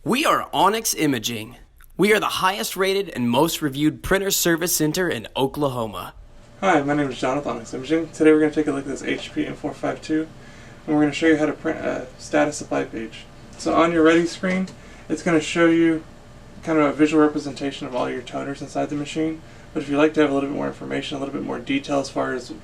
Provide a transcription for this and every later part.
We are Onyx Imaging. We are the highest rated and most reviewed printer service center in Oklahoma. Hi, my name is Jonathan, Onyx Imaging. Today we're going to take a look at this HP M452 and we're going to show you how to print a status supply page. So on your ready screen, it's going to show you kind of a visual representation of all your toners inside the machine. But if you'd like to have a little bit more information, a little bit more detail as far as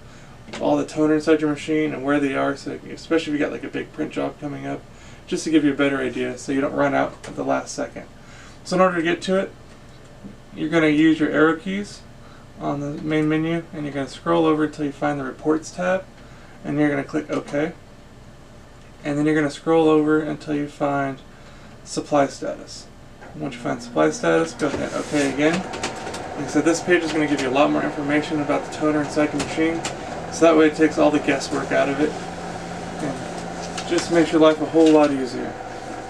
all the toner inside your machine and where they are, so especially if you got like a big print job coming up, just to give you a better idea so you don't run out at the last second. So in order to get to it, you're going to use your arrow keys on the main menu and you're going to scroll over until you find the Reports tab and you're going to click OK. And then you're going to scroll over until you find Supply Status. And once you find Supply Status, go ahead and OK again. Like I said, this page is going to give you a lot more information about the toner inside the machine, so that way it takes all the guesswork out of it and just makes your life a whole lot easier.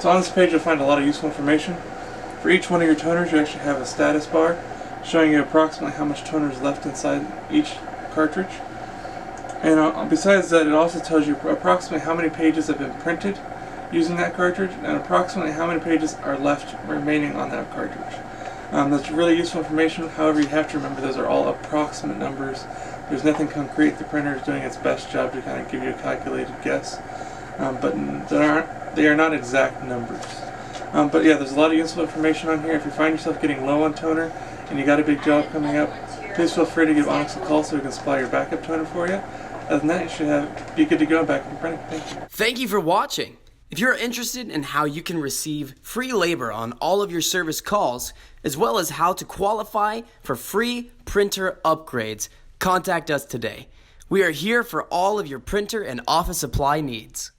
So on this page you'll find a lot of useful information. For each one of your toners you actually have a status bar showing you approximately how much toner is left inside each cartridge. And besides that, it also tells you approximately how many pages have been printed using that cartridge and approximately how many pages are left remaining on that cartridge. That's really useful information. However, you have to remember those are all approximate numbers. There's nothing concrete. The printer is doing its best job to kind of give you a calculated guess. But they are not exact numbers. But yeah, there's a lot of useful information on here. If you find yourself getting low on toner and you got a big job coming up, please feel free to give Onyx a call so we can supply your backup toner for you. Other than that, you should be good to go back in printing. Thank you. Thank you for watching. If you're interested in how you can receive free labor on all of your service calls, as well as how to qualify for free printer upgrades, contact us today. We are here for all of your printer and office supply needs.